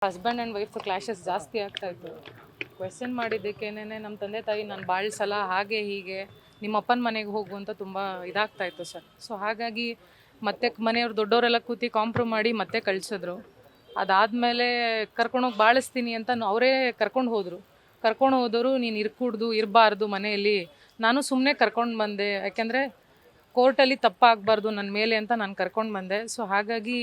Husband and wife clashes ಜಾಸ್ತಿ ಆಗ್ತಾ ಇತ್ತು. ಕ್ವೆಶ್ಚನ್ ಮಾಡಿದ್ದಕ್ಕೇನೆ ನಮ್ಮ ತಂದೆ ತಾಯಿ ನಾನು ಭಾಳ ಸಲ ಹಾಗೆ ಹೀಗೆ ನಿಮ್ಮ ಅಪ್ಪನ ಮನೆಗೆ ಹೋಗು ಅಂತ ತುಂಬ ಇದಾಗ್ತಾ ಇತ್ತು ಸರ್. ಸೊ ಹಾಗಾಗಿ ಮತ್ತೆ ಮನೆಯವ್ರು ದೊಡ್ಡವರೆಲ್ಲ ಕೂತಿ ಕಾಂಪ್ರಮ್ ಮಾಡಿ ಮತ್ತೆ ಕಳಿಸಿದ್ರು. ಅದಾದಮೇಲೆ ಕರ್ಕೊಂಡೋಗಿ ಬಾಳಿಸ್ತೀನಿ ಅಂತ ಅವರೇ ಕರ್ಕೊಂಡು ಹೋದವರು ನೀನು ಇರಬಾರ್ದು ಮನೆಯಲ್ಲಿ. ನಾನು ಸುಮ್ಮನೆ ಕರ್ಕೊಂಡು ಬಂದೆ, ಯಾಕೆಂದರೆ ಕೋರ್ಟಲ್ಲಿ ತಪ್ಪಾಗಬಾರ್ದು ನನ್ನ ಮೇಲೆ ಅಂತ ನಾನು ಕರ್ಕೊಂಡು ಬಂದೆ. ಸೊ ಹಾಗಾಗಿ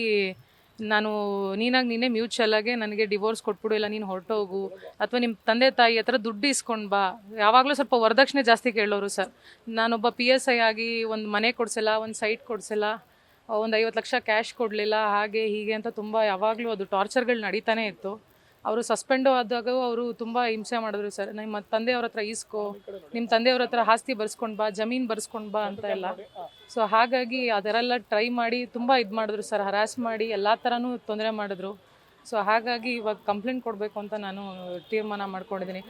ನಾನು ನೀನೇ ಮ್ಯೂಚುವಲಾಗೆ ನನಗೆ ಡಿವೋರ್ಸ್ ಕೊಟ್ಬಿಡು, ಇಲ್ಲ ನೀನು ಹೊರಟೋಗು, ಅಥವಾ ನಿಮ್ಮ ತಂದೆ ತಾಯಿ ಹತ್ರ ದುಡ್ಡು ಇಸ್ಕೊಂಡು ಬಾ. ಯಾವಾಗಲೂ ಸ್ವಲ್ಪ ವರದಕ್ಷಿಣೆ ಜಾಸ್ತಿ ಕೇಳೋರು ಸರ್. ನಾನೊಬ್ಬ PSI ಆಗಿ ಒಂದು ಮನೆ ಕೊಡಿಸಿಲ್ಲ, ಒಂದು ಸೈಟ್ ಕೊಡಿಸಿಲ್ಲ, ಒಂದು 50 ಲಕ್ಷ ಕ್ಯಾಶ್ ಕೊಡಲಿಲ್ಲ, ಹಾಗೆ ಹೀಗೆ ಅಂತ ತುಂಬ ಯಾವಾಗಲೂ ಅದು ಟಾರ್ಚರ್ಗಳು ನಡೀತಾನೆ ಇತ್ತು. ಅವರು ಸಸ್ಪೆಂಡು ಆದಾಗ ಅವರು ತುಂಬ ಹಿಂಸೆ ಮಾಡಿದ್ರು ಸರ್. ನಿಮ್ಮ ತಂದೆಯವ್ರ ಹತ್ರ ಇಸ್ಕೋ, ನಿಮ್ಮ ತಂದೆಯವ್ರ ಹತ್ರ ಆಸ್ತಿ ಬರ್ಸ್ಕೊಂಡು ಬಾ, ಜಮೀನು ಬರ್ಸ್ಕೊಂಡು ಬಾ ಅಂತ ಎಲ್ಲ. ಸೊ ಹಾಗಾಗಿ ಅದರೆಲ್ಲ ಟ್ರೈ ಮಾಡಿ ತುಂಬ ಇದು ಮಾಡಿದ್ರು ಸರ್, ಹರಾಸ್ ಮಾಡಿ ಎಲ್ಲ ಥರನೂ ತೊಂದರೆ ಮಾಡಿದ್ರು. ಸೊ ಹಾಗಾಗಿ ಇವಾಗ ಕಂಪ್ಲೇಂಟ್ ಕೊಡಬೇಕು ಅಂತ ನಾನು ತೀರ್ಮಾನ ಮಾಡ್ಕೊಂಡಿದ್ದೀನಿ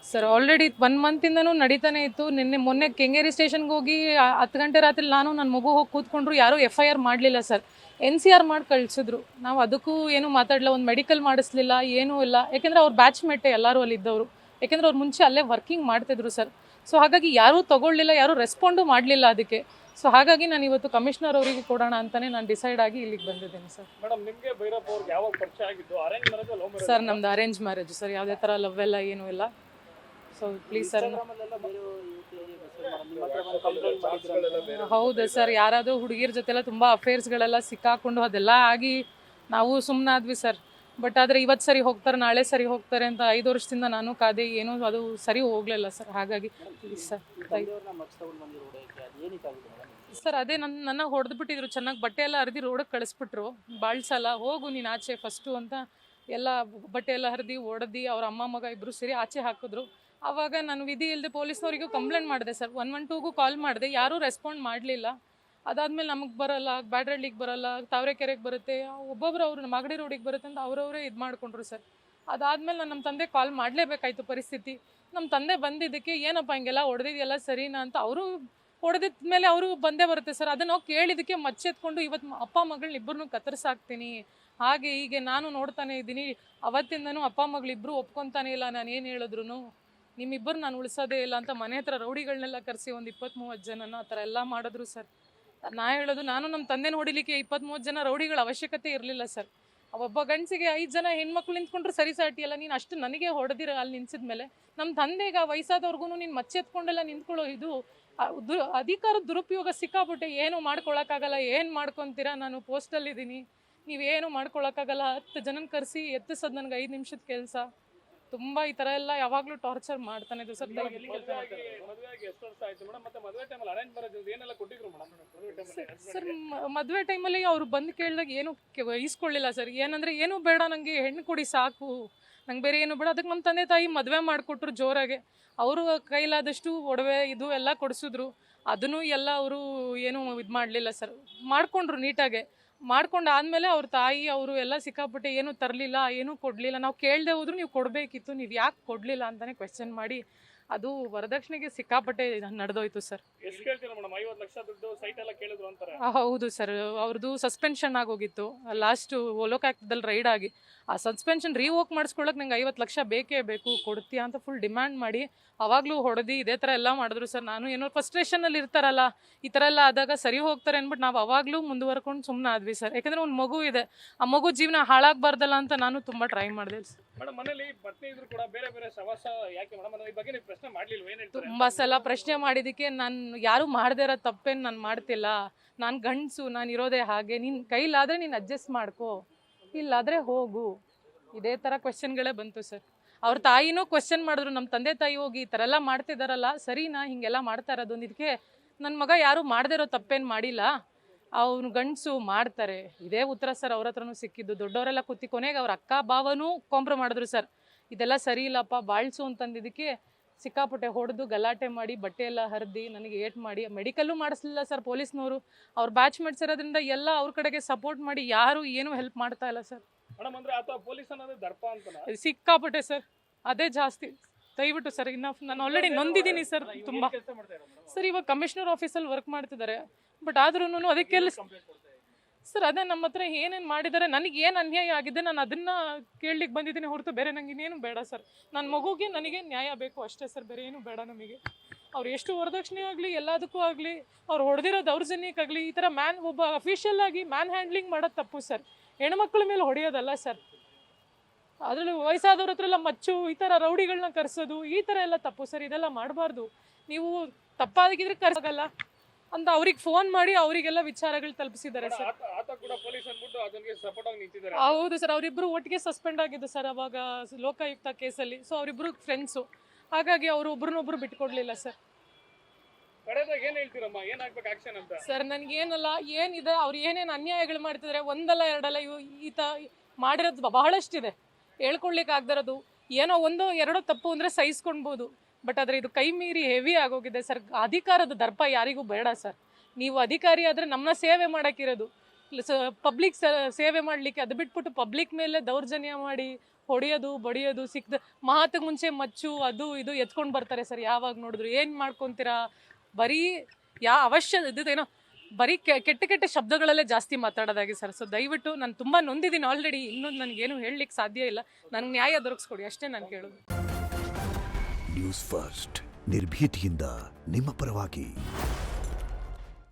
ಸರ್. ಆಲ್ರೆಡಿ 1 ಮಂತಿಂದನೂ ನಡೀತಾನೆ ಇತ್ತು. ಮೊನ್ನೆ ಕೆಂಗೇರಿ ಸ್ಟೇಷನ್ಗೆ ಹೋಗಿ 10 ಗಂಟೆ ರಾತ್ರಿ ನನ್ನ ಮಗು ಹೋಗಿ ಕೂತ್ಕೊಂಡ್ರು, ಯಾರೂ FIR ಮಾಡಲಿಲ್ಲ ಸರ್. NCR ಮಾಡಿ ಕಳಿಸಿದ್ರು. ನಾವು ಅದಕ್ಕೂ ಏನೂ ಮಾತಾಡಲಿಲ್ಲ, ಒಂದು ಮೆಡಿಕಲ್ ಮಾಡಿಸ್ಲಿಲ್ಲ, ಏನೂ ಇಲ್ಲ. ಯಾಕೆಂದರೆ ಅವ್ರ ಬ್ಯಾಚ್ಮೇಟೆ ಎಲ್ಲರೂ ಅಲ್ಲಿದ್ದವರು, ಯಾಕೆಂದರೆ ಅವ್ರು ಮುಂಚೆ ಅಲ್ಲೇ ವರ್ಕಿಂಗ್ ಮಾಡ್ತಿದ್ರು ಸರ್. ಸೊ ಹಾಗಾಗಿ ಯಾರೂ ತೊಗೊಳ್ಳಿಲ್ಲ, ಯಾರೂ ರೆಸ್ಪಾಂಡು ಮಾಡಲಿಲ್ಲ ಅದಕ್ಕೆ. ಸೊ ಹಾಗಾಗಿ ನಾನು ಇವತ್ತು ಕಮಿಷನರ್ ಅವರಿಗೆ ಕೊಡೋಣ ಅಂತಲೇ ನಾನು ಡಿಸೈಡ್ ಆಗಿ ಇಲ್ಲಿಗೆ ಬಂದಿದ್ದೀನಿ ಸರ್. ಮೇಡಮ್, ನಿಮಗೆ ಭೈರಪ್ಪ ಅವ್ರಿಗೆ ಯಾವಾಗ ಪರಿಚಯ ಆಗಿದ್ದು? Arrange marriage love marriage? Sir ನಮ್ದು ಅರೇಂಜ್ ಮ್ಯಾರೇಜ್ ಸರ್, ಯಾವುದೇ ಥರ ಲವ್ ಎಲ್ಲ ಏನೂ ಇಲ್ಲ. So please sir. ಹೌದು ಸರ್, ಯಾರಾದರೂ ಹುಡುಗಿರ ಜೊತೆಲ್ಲ ತುಂಬ ಅಫೇರ್ಸ್ಗಳೆಲ್ಲ ಸಿಕ್ಕಾಕೊಂಡು ಅದೆಲ್ಲ ಆಗಿ ನಾವು ಸುಮ್ಮನಾದ್ವಿ ಸರ್. ಬಟ್ ಆದರೆ ಇವತ್ತು ಸರಿ ಹೋಗ್ತಾರೆ, ನಾಳೆ ಸರಿ ಹೋಗ್ತಾರೆ ಅಂತ 5 ವರ್ಷದಿಂದ ನಾನು ಕಾದೆ, ಏನೂ ಅದು ಸರಿ ಹೋಗಲಿಲ್ಲ ಸರ್. ಹಾಗಾಗಿ ಪ್ಲೀಸ್ ಸರ್. ಸರ್ ಅದೇ ನನ್ನ ಹೊಡೆದ್ಬಿಟ್ಟಿದ್ರು, ಚೆನ್ನಾಗಿ ಬಟ್ಟೆ ಎಲ್ಲ ಹರಿದು ರೋಡಿಗೆ ಕಳಿಸ್ಬಿಟ್ರು. ಭಾಳ ಸಲ ಹೋಗು ನೀನು ಆಚೆ ಫಸ್ಟು ಅಂತ ಎಲ್ಲ ಬಟ್ಟೆ ಎಲ್ಲ ಹರಿದು ಹೊಡೆದು ಅವ್ರ ಅಮ್ಮ ಮಗ ಇಬ್ಬರು ಸೇರಿ ಆಚೆ ಹಾಕಿದ್ರು. ಆವಾಗ ನಾನು ವಿಧಿ ಇಲ್ಲದೆ ಪೊಲೀಸ್ನವರಿಗೂ ಕಂಪ್ಲೇಂಟ್ ಮಾಡಿದೆ ಸರ್. 112ಗೂ ಕಾಲ್ ಮಾಡಿದೆ, ಯಾರೂ ರೆಸ್ಪಾಂಡ್ ಮಾಡಲಿಲ್ಲ. ಅದಾದಮೇಲೆ ನಮಗೆ ಬರೋಲ್ಲ, ಬ್ಯಾಡ್ರಳ್ಳಿಗೆ ಬರೋಲ್ಲ, ತಾವರೆಕೆರೆಗೆ ಬರುತ್ತೆ, ಒಬ್ಬೊಬ್ರು ಅವರು ಮಾಗಡಿ ರೋಡಿಗೆ ಬರುತ್ತೆ ಅಂತ ಅವರವರೇ ಇದು ಮಾಡಿಕೊಂಡ್ರು ಸರ್. ಅದಾದಮೇಲೆ ನಾನು ನಮ್ಮ ತಂದೆ ಕಾಲ್ ಮಾಡಲೇಬೇಕಾಯ್ತು ಪರಿಸ್ಥಿತಿ. ನಮ್ಮ ತಂದೆ ಬಂದಿದ್ದಕ್ಕೆ ಏನಪ್ಪ ಹಿಂಗೆಲ್ಲ ಹೊಡೆದಿದೆಯಲ್ಲ ಸರಿನಾ ಅಂತ, ಅವರು ಹೊಡೆದಿದ್ದ ಮೇಲೆ ಅವರು ಬಂದೇ ಬರುತ್ತೆ ಸರ್. ಅದನ್ನು ನಾವು ಕೇಳಿದ್ದಕ್ಕೆ ಮಚ್ಚೆತ್ಕೊಂಡು ಇವತ್ತು ಅಪ್ಪ ಮಗಳನ್ನ ಇಬ್ಬರನ್ನೂ ಕತ್ತರಿಸಾಕ್ತೀನಿ, ಹಾಗೆ ಹೀಗೆ ನಾನು ನೋಡ್ತಾನೆ ಇದ್ದೀನಿ. ಅವತ್ತಿಂದನೂ ಅಪ್ಪ ಮಗಳಿಬ್ಬರು ಒಪ್ಕೊತಾನೆ ಇಲ್ಲ, ನಾನು ಏನು ಹೇಳಿದ್ರು ನಿಮ್ಮಿಬ್ಬರು ನಾನು ಉಳಿಸೋದೇ ಇಲ್ಲ ಅಂತ ಮನೆ ಹತ್ರ ರೌಡಿಗಳನ್ನೆಲ್ಲ ಕರೆಸಿ ಒಂದು 20-30 ಜನನ ಆ ಥರ ಎಲ್ಲ ಮಾಡಿದ್ರು ಸರ್. ಹೇಳೋದು, ನಾನು ನಮ್ಮ ತಂದೆನ ಹೊಡಿಲಿಕ್ಕೆ 20-30 ಜನ ರೌಡಿಗಳ ಅವಶ್ಯಕತೆ ಇರಲಿಲ್ಲ ಸರ್. ಒಬ್ಬ ಗಂಡಸಿಗೆ 5 ಜನ ಹೆಣ್ಮಕ್ಳು ನಿಂತ್ಕೊಂಡ್ರೆ ಸರಿ ಸಾಟಿಯಲ್ಲ, ನೀನು ಅಷ್ಟು ನನಗೆ ಹೊಡೆದಿರ ಅಲ್ಲಿ ನಿಲ್ಸಿದ್ಮೇಲೆ. ನಮ್ಮ ತಂದೆಗ ವಯಸ್ಸಾದವ್ರಿಗೂ ನೀನು ಮಚ್ಚೆತ್ಕೊಂಡೆಲ್ಲ ನಿಂತ್ಕೊಳ್ಳೋ ಇದು ಅಧಿಕಾರದ ದುರುಪಯೋಗ ಸಿಕ್ಕಾಬಿಟ್ಟೆ. ಏನು ಮಾಡ್ಕೊಳಕ್ಕಾಗಲ್ಲ, ಏನು ಮಾಡ್ಕೊತೀರಾ, ನಾನು ಪೋಸ್ಟಲ್ಲಿದ್ದೀನಿ, ನೀವೇನು ಮಾಡ್ಕೊಳಕ್ಕಾಗಲ್ಲ. 10 ಜನನ ಕರೆಸಿ ಎತ್ತಿಸೋದು ನನಗೆ 5 ನಿಮಿಷದ ಕೆಲಸ. ತುಂಬ ಈ ಥರ ಎಲ್ಲ ಯಾವಾಗಲೂ ಟಾರ್ಚರ್ ಮಾಡ್ತಾನೆ ಇದ್ರು ಸರ್. ಸರ್ ಮದುವೆ ಟೈಮಲ್ಲಿ ಅವ್ರು ಬಂದು ಕೇಳಿದಾಗ ಏನು ಇಸ್ಕೊಳ್ಳಿಲ್ಲ ಸರ್. ಏನಂದರೆ ಏನೂ ಬೇಡ, ನನಗೆ ಹೆಣ್ಣು ಕೊಡಿ ಸಾಕು, ನಂಗೆ ಬೇರೆ ಏನು ಬೇಡ. ಅದಕ್ಕೆ ನಮ್ಮ ತಂದೆ ತಾಯಿ ಮದುವೆ ಮಾಡಿಕೊಟ್ರು ಜೋರಾಗೆ. ಅವರು ಕೈಲಾದಷ್ಟು ಒಡವೆ ಇದು ಎಲ್ಲ ಕೊಡಿಸಿದ್ರು. ಅದನ್ನು ಎಲ್ಲ ಅವರು ಏನೂ ಇದು ಮಾಡಲಿಲ್ಲ ಸರ್. ಮಾಡಿಕೊಂಡ್ರು ನೀಟಾಗೆ. ಮಾಡ್ಕೊಂಡು ಆದಮೇಲೆ ಅವ್ರ ತಾಯಿ ಅವರು ಎಲ್ಲ ಸಿಕ್ಕಾಪಟ್ಟೆ ಏನೂ ತರಲಿಲ್ಲ, ಏನೂ ಕೊಡಲಿಲ್ಲ. ನಾವು ಕೇಳದೆ ಹೋದ್ರು ನೀವು ಕೊಡಬೇಕಿತ್ತು, ನೀವು ಯಾಕೆ ಕೊಡಲಿಲ್ಲ ಅಂತಲೇ ಕ್ವೆಶ್ಚನ್ ಮಾಡಿ ಅದು ವರದಕ್ಷಿಣೆಗೆ ಸಿಕ್ಕಾಪಟ್ಟೆ ನಡೆದೋಯ್ತು ಸರ್. ಎಷ್ಟು ಕೇಳ್ತೀರಾ ಮೇಡಮ್? 50 ಲಕ್ಷ ದುಡ್ಡು ಸೈಟ್ ಎಲ್ಲ ಕೇಳಿದ್ರು ಅಂತಾರೆ. ಹೌದು ಸರ್, ಅವ್ರದ್ದು ಸಸ್ಪೆನ್ಷನ್ ಆಗೋಗಿತ್ತು ಲಾಸ್ಟು ಲೋಕಾಯುಕ್ತದಲ್ಲಿ ರೈಡ್ ಆಗಿ. ಆ ಸಸ್ಪೆನ್ಷನ್ ರೀವೋಕ್ ಮಾಡಿಸ್ಕೊಳ್ಳೋಕೆ ನಂಗೆ 50 ಲಕ್ಷ ಬೇಕೇ ಬೇಕು, ಕೊಡ್ತೀಯಾ ಅಂತ ಫುಲ್ ಡಿಮ್ಯಾಂಡ್ ಮಾಡಿ ಅವಾಗಲೂ ಹೊಡೆದು ಇದೇ ಥರ ಎಲ್ಲ ಮಾಡಿದ್ರು ಸರ್. ನಾನು ಏನೋ ಫ್ರಸ್ಟ್ರೇಷನಲ್ಲಿ ಇರ್ತಾರಲ್ಲ, ಈ ಥರ ಎಲ್ಲ ಆದಾಗ ಸರಿ ಹೋಗ್ತಾರೆ ಅಂದ್ಬಿಟ್ಟು ನಾವು ಅವಾಗಲೂ ಮುಂದುವರ್ಕೊಂಡು ಸುಮ್ಮನೆ ಆದ್ವಿ ಸರ್. ಯಾಕಂದರೆ ಒಂದು ಮಗು ಇದೆ, ಆ ಮಗು ಜೀವನ ಹಾಳಾಗಬಾರ್ದಲ್ಲ ಅಂತ ನಾನು ತುಂಬ ಟ್ರೈ ಮಾಡಿದೆ ಸರ್. ಮೇಡಮ್, ಮನೇಲಿ ಪತ್ನಿ ಇದ್ರು ಕೂಡ ಬೇರೆ ಬೇರೆ ಸವಾಸ ಯಾಕೆ ಮೇಡಮ್? ಈ ಬಗ್ಗೆ ನೀವು ಪ್ರಶ್ನೆ ಮಾಡಲಿಲ್ವ? ಏನು ಹೇಳ್ತಾರೆ? ತುಂಬ ಸಲ ಪ್ರಶ್ನೆ ಮಾಡಿದ್ದಕ್ಕೆ ನಾನು ಯಾರೂ ಮಾಡದೇ ಇರೋ ತಪ್ಪೇನು ನಾನು ಮಾಡ್ತಿಲ್ಲ, ನಾನು ಗಂಡಸು, ನಾನು ಇರೋದೇ ಹಾಗೆ, ನಿನ್ನ ಕೈಲಾದರೆ ನೀನು ಅಡ್ಜಸ್ಟ್ ಮಾಡ್ಕೋ, ಇಲ್ಲಾದರೆ ಹೋಗು, ಇದೇ ಥರ ಕ್ವೆಶ್ಚನ್ಗಳೇ ಬಂತು ಸರ್. ಅವ್ರ ತಾಯಿನೂ ಕ್ವೆಶ್ಚನ್ ಮಾಡಿದ್ರು, ನಮ್ಮ ತಂದೆ ತಾಯಿ ಹೋಗಿ ಈ ಥರ ಎಲ್ಲ ಮಾಡ್ತಿದ್ದಾರಲ್ಲ ಸರಿನಾ, ಹಿಂಗೆಲ್ಲ ಮಾಡ್ತಾ ಇರೋದು. ಇದಕ್ಕೆ ನನ್ನ ಮಗ ಯಾರೂ ಮಾಡದೇ ಇರೋ ತಪ್ಪೇನು ಮಾಡಿಲ್ಲ, ಅವನು ಗಂಡಸು ಮಾಡ್ತಾರೆ, ಇದೇ ಉತ್ತರ ಸರ್ ಅವ್ರ ಹತ್ರನೂ ಸಿಕ್ಕಿದ್ದು. ದೊಡ್ಡವರೆಲ್ಲ ಕೂತಿ ಕೊನೆಗೆ ಅವ್ರ ಅಕ್ಕ ಭಾವನೂ ಕಾಂಪ್ರಮ್ ಮಾಡಿದ್ರು ಸರ್. ಇದೆಲ್ಲ ಸರಿ ಇಲ್ಲಪ್ಪ ಬಾಳ್ಸು ಅಂತಂದಿದ್ದಕ್ಕೆ ಸಿಕ್ಕಾಪಟ್ಟೆ ಹೊಡೆದು ಗಲಾಟೆ ಮಾಡಿ ಬಟ್ಟೆ ಎಲ್ಲ ಹರಿದು ನನಗೆ ಏಟ್ ಮಾಡಿ ಮೆಡಿಕಲ್ಲೂ ಮಾಡಿಸ್ಲಿಲ್ಲ ಸರ್ ಪೊಲೀಸ್ನವರು. ಅವ್ರ ಬ್ಯಾಚ್ಮೇಟ್ಸ್ ಇರೋದ್ರಿಂದ ಎಲ್ಲ ಅವ್ರ ಕಡೆಗೆ ಸಪೋರ್ಟ್ ಮಾಡಿ ಯಾರೂ ಏನೂ ಹೆಲ್ಪ್ ಮಾಡ್ತಾ ಇಲ್ಲ ಸರ್. ಮೇಡಮ್, ಅಂದ್ರೆ ಆತ ಪೊಲೀಸ್ ಅನ್ನೋದು ದರ್ಪ ಅಂತ ಸಿಕ್ಕಾಪಟ್ಟೆ ಸರ್, ಅದೇ ಜಾಸ್ತಿ. ದಯವಿಟ್ಟು ಸರ್, ಇನ್ನು ನಾನು ಆಲ್ರೆಡಿ ನೊಂದಿದ್ದೀನಿ ಸರ್ ತುಂಬ. ಸರ್ ಇವಾಗ ಕಮಿಷನರ್ ಆಫೀಸಲ್ಲಿ ವರ್ಕ್ ಮಾಡ್ತಿದ್ದಾರೆ, ಬಟ್ ಆದ್ರೂ ಅದಕ್ಕೆಲ್ಲ ಸರ್ ಅದೇ ನಮ್ಮ ಹತ್ರ ಏನೇನು ಮಾಡಿದ್ದಾರೆ, ನನಗೆ ಏನು ಅನ್ಯಾಯ ಆಗಿದೆ ನಾನು ಅದನ್ನು ಕೇಳಲಿಕ್ಕೆ ಬಂದಿದ್ದೀನಿ ಹೊರತು ಬೇರೆ ನನಗೆ ಇನ್ನೇನು ಬೇಡ ಸರ್. ನನ್ನ ಮಗುಗೆ ನನಗೆ ನ್ಯಾಯ ಬೇಕು ಅಷ್ಟೇ ಸರ್, ಬೇರೆ ಏನು ಬೇಡ ನಮಗೆ. ಅವ್ರು ಎಷ್ಟು ವರದಕ್ಷಿಣೆ ಆಗಲಿ ಎಲ್ಲದಕ್ಕೂ ಆಗಲಿ, ಅವ್ರು ಹೊಡೆದಿರೋ ದೌರ್ಜನ್ಯಕ್ಕಾಗಲಿ, ಈ ಥರ ಒಬ್ಬ ಅಫಿಷಿಯಲ್ ಆಗಿ ಮ್ಯಾನ್ ಹ್ಯಾಂಡ್ಲಿಂಗ್ ಮಾಡೋದು ತಪ್ಪು ಸರ್. ಹೆಣ್ಮಕ್ಳ ಮೇಲೆ ಹೊಡೆಯೋದಲ್ಲ ಸರ್. ಅದರಲ್ಲಿ ವಯಸ್ಸಾದವ್ರ ಹತ್ರ ಎಲ್ಲ ಮಚ್ಚು, ಈ ಥರ ರೌಡಿಗಳನ್ನ ಕರೆಸೋದು, ಈ ಥರ ಎಲ್ಲ ತಪ್ಪು ಸರ್. ಇದೆಲ್ಲ ಮಾಡಬಾರ್ದು. ನೀವು ತಪ್ಪಾಗಿದ್ರೆ ಕರ್ಸೋಗಲ್ಲ ಅಂತ ಅವ್ರಿಗೆ ಫೋನ್ ಮಾಡಿ ಅವರಿಗೆಲ್ಲ ವಿಚಾರಗಳು ತಲುಪಿಸಿದ್ದಾರೆ ಸರ್. ಆತ ಕೂಡ ಪೊಲೀಸ್ ಅಂದ್ಬಿಟ್ಟು ಅದಕ್ಕೆ ಸಪೋರ್ಟ್ ಆಗಿ ನಿಂತಿದ್ದಾರೆ. ಹೌದು ಸರ್, ಅವರಿಬ್ಬರು ಒಟ್ಟಿಗೆ ಸಸ್ಪೆಂಡ್ ಆಗಿದ್ದು ಸರ್ ಅವಾಗ ಲೋಕಾಯುಕ್ತ ಕೇಸಲ್ಲಿ. ಸೊ ಅವರಿಬ್ಬರು ಫ್ರೆಂಡ್ಸು, ಹಾಗಾಗಿ ಅವರು ಒಬ್ರನ್ನೊಬ್ರು ಬಿಟ್ಕೊಡ್ಲಿಲ್ಲ ಸರ್. ಕಡೆದಾಗ ಏನ್ ಹೇಳ್ತೀರಮ್ಮ, ಏನಾಗ್ಬೇಕು ಆಕ್ಷನ್ ಅಂತ? ಸರ್ ನನಗೇನಲ್ಲ, ಏನಿದೆ ಅವ್ರು ಏನೇನು ಅನ್ಯಾಯಗಳು ಮಾಡ್ತಿದ್ದಾರೆ, ಒಂದಲ್ಲ ಎರಡಲ್ಲ, ಈತ ಮಾಡಿರೋದು ಬಹಳಷ್ಟಿದೆ, ಹೇಳ್ಕೊಳ್ಲಿಕ್ಕೆ ಆಗದಿರೋದು. ಏನೋ ಒಂದೋ ಎರಡೋ ತಪ್ಪು ಅಂದರೆ ಸಹಿಸ್ಕೊಳ್ಬೋದು, ಬಟ್ ಆದರೆ ಇದು ಕೈ ಮೀರಿ ಹೆವಿ ಆಗೋಗಿದೆ ಸರ್. ಅಧಿಕಾರದ ದರ್ಪ ಯಾರಿಗೂ ಬೇಡ ಸರ್. ನೀವು ಅಧಿಕಾರಿ ಆದರೆ ನಮ್ಮನ್ನ ಸೇವೆ ಮಾಡೋಕ್ಕಿರೋದು, ಪಬ್ಲಿಕ್ ಸೇವೆ ಮಾಡಲಿಕ್ಕೆ. ಅದು ಬಿಟ್ಬಿಟ್ಟು ಪಬ್ಲಿಕ್ ಮೇಲೆ ದೌರ್ಜನ್ಯ ಮಾಡಿ ಹೊಡೆಯೋದು ಬಡಿಯೋದು, ಸಿಕ್ದ ಮಾತಿಗೆ ಮುಂಚೆ ಮಚ್ಚು ಅದು ಇದು ಎತ್ಕೊಂಡು ಬರ್ತಾರೆ ಸರ್. ಯಾವಾಗ ನೋಡಿದ್ರು ಏನು ಮಾಡ್ಕೊತೀರಾ, ಬರೀ ಇದೇನೋ ಬರೀ ಕೆಟ್ಟ ಕೆಟ್ಟ ಶಬ್ದಗಳಲ್ಲೇ ಜಾಸ್ತಿ ಮಾತಾಡೋದಾಗಿ ಸರ್. ಸೊ ದಯವಿಟ್ಟು ನಾನು ತುಂಬ ನೊಂದಿದ್ದೀನಿ ಆಲ್ರೆಡಿ, ಇನ್ನೂ ನನಗೇನು ಹೇಳಲಿಕ್ಕೆ ಸಾಧ್ಯ ಇಲ್ಲ. ನನಗೆ ನ್ಯಾಯ ದೊರಕಿಸ್ಕೊಡಿ ಅಷ್ಟೇ ನಾನು ಕೇಳೋದು. ನ್ಯೂಸ್ ಫಸ್ಟ್ ನಿರ್ಭೀತಿಯಿಂದ ನಿಮ್ಮ ಪರವಾಗಿ.